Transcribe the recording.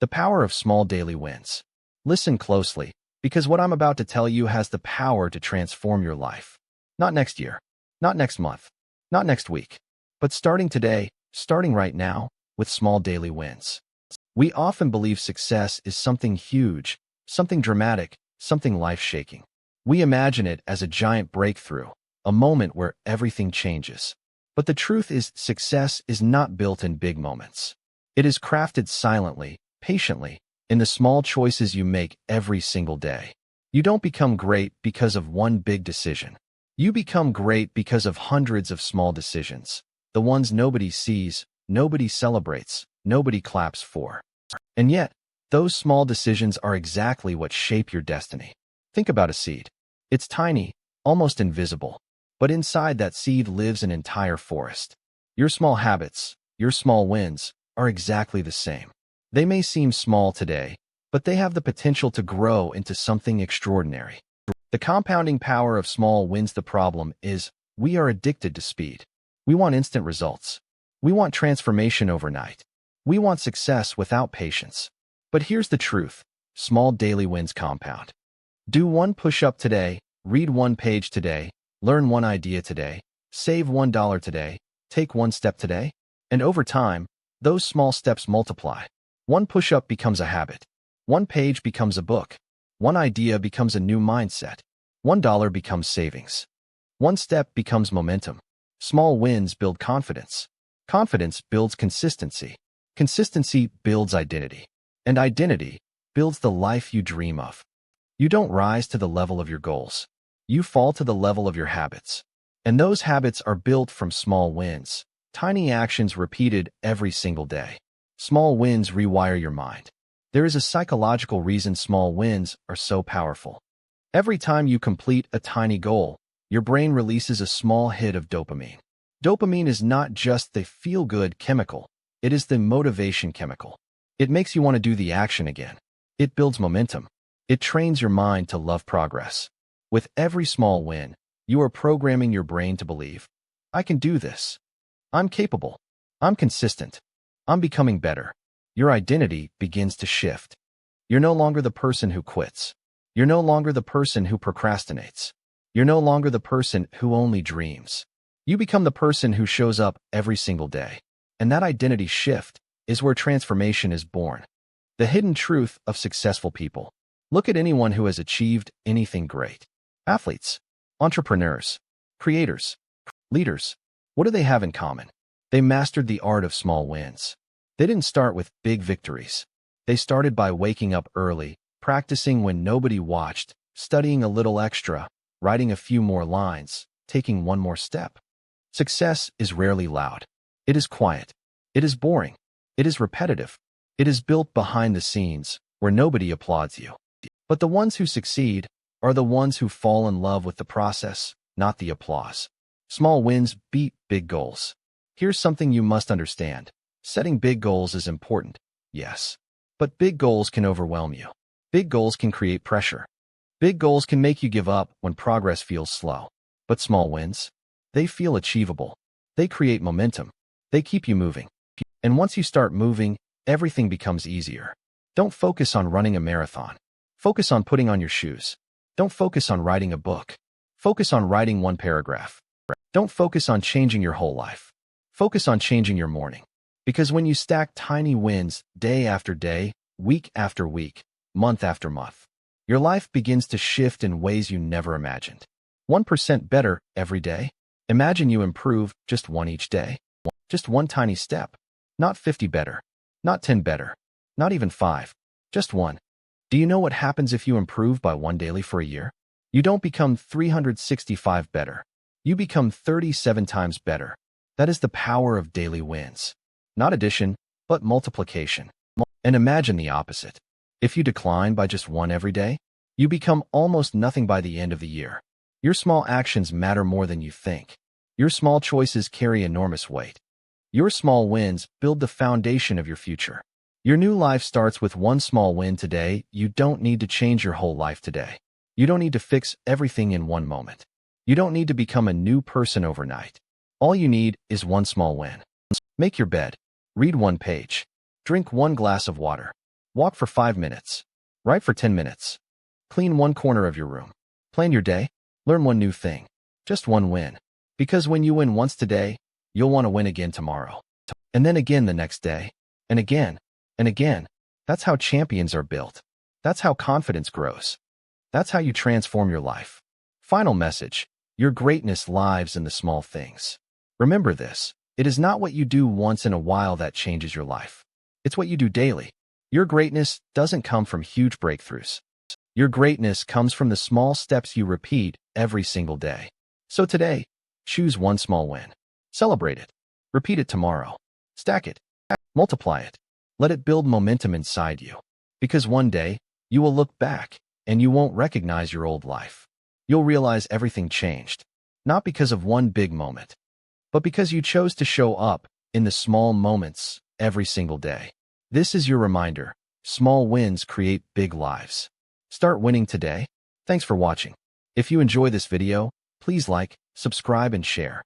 The power of small daily wins. Listen closely, because what I'm about to tell you has the power to transform your life. Not next year, not next month, not next week, but starting today, starting right now, with small daily wins. We often believe success is something huge, something dramatic, something life-shaking. We imagine it as a giant breakthrough, a moment where everything changes. But the truth is, success is not built in big moments. It is crafted silently, patiently, in the small choices you make every single day. You don't become great because of one big decision. You become great because of hundreds of small decisions, the ones nobody sees, nobody celebrates, nobody claps for. And yet, those small decisions are exactly what shape your destiny. Think about a seed. It's tiny, almost invisible, but inside that seed lives an entire forest. Your small habits, your small wins, are exactly the same. They may seem small today, but they have the potential to grow into something extraordinary. The compounding power of small wins. The problem is, we are addicted to speed. We want instant results. We want transformation overnight. We want success without patience. But here's the truth. Small daily wins compound. Do one push-up today, read one page today, learn one idea today, save $1 today, take one step today, and over time, those small steps multiply. One push-up becomes a habit. One page becomes a book. One idea becomes a new mindset. $1 becomes savings. One step becomes momentum. Small wins build confidence. Confidence builds consistency. Consistency builds identity. And identity builds the life you dream of. You don't rise to the level of your goals. You fall to the level of your habits. And those habits are built from small wins, tiny actions repeated every single day. Small wins rewire your mind. There is a psychological reason small wins are so powerful. Every time you complete a tiny goal, your brain releases a small hit of dopamine. Dopamine is not just the feel-good chemical, it is the motivation chemical. It makes you want to do the action again. It builds momentum. It trains your mind to love progress. With every small win, you are programming your brain to believe, I can do this. I'm capable. I'm consistent. I'm becoming better. Your identity begins to shift. You're no longer the person who quits. You're no longer the person who procrastinates. You're no longer the person who only dreams. You become the person who shows up every single day. And that identity shift is where transformation is born. The hidden truth of successful people. Look at anyone who has achieved anything great. Athletes, entrepreneurs, creators, leaders. What do they have in common? They mastered the art of small wins. They didn't start with big victories. They started by waking up early, practicing when nobody watched, studying a little extra, writing a few more lines, taking one more step. Success is rarely loud. It is quiet. It is boring. It is repetitive. It is built behind the scenes, where nobody applauds you. But the ones who succeed are the ones who fall in love with the process, not the applause. Small wins beat big goals. Here's something you must understand. Setting big goals is important, yes. But big goals can overwhelm you. Big goals can create pressure. Big goals can make you give up when progress feels slow. But small wins? They feel achievable. They create momentum. They keep you moving. And once you start moving, everything becomes easier. Don't focus on running a marathon. Focus on putting on your shoes. Don't focus on writing a book. Focus on writing one paragraph. Don't focus on changing your whole life. Focus on changing your morning. Because when you stack tiny wins day after day, week after week, month after month, your life begins to shift in ways you never imagined. 1% better every day? Imagine you improve just one each day. Just one tiny step. Not 50 better. Not 10 better. Not even 5. Just one. Do you know what happens if you improve by one daily for a year? You don't become 365 better. You become 37 times better. That is the power of daily wins. Not addition, but multiplication. And imagine the opposite. If you decline by just one every day, you become almost nothing by the end of the year. Your small actions matter more than you think. Your small choices carry enormous weight. Your small wins build the foundation of your future. Your new life starts with one small win today. You don't need to change your whole life today. You don't need to fix everything in one moment. You don't need to become a new person overnight. All you need is one small win. Make your bed. Read one page. Drink one glass of water. Walk for 5 minutes. Write for 10 minutes. Clean one corner of your room. Plan your day. Learn one new thing. Just one win. Because when you win once today, you'll want to win again tomorrow. And then again the next day. And again. And again. That's how champions are built. That's how confidence grows. That's how you transform your life. Final message. Your greatness lies in the small things. Remember this. It is not what you do once in a while that changes your life. It's what you do daily. Your greatness doesn't come from huge breakthroughs. Your greatness comes from the small steps you repeat every single day. So today, choose one small win. Celebrate it. Repeat it tomorrow. Stack it. Multiply it. Let it build momentum inside you. Because one day, you will look back and you won't recognize your old life. You'll realize everything changed. Not because of one big moment, but because you chose to show up in the small moments every single day. This is your reminder. Small wins create big lives. Start winning today. Thanks for watching. If you enjoy this video, please like, subscribe, and share.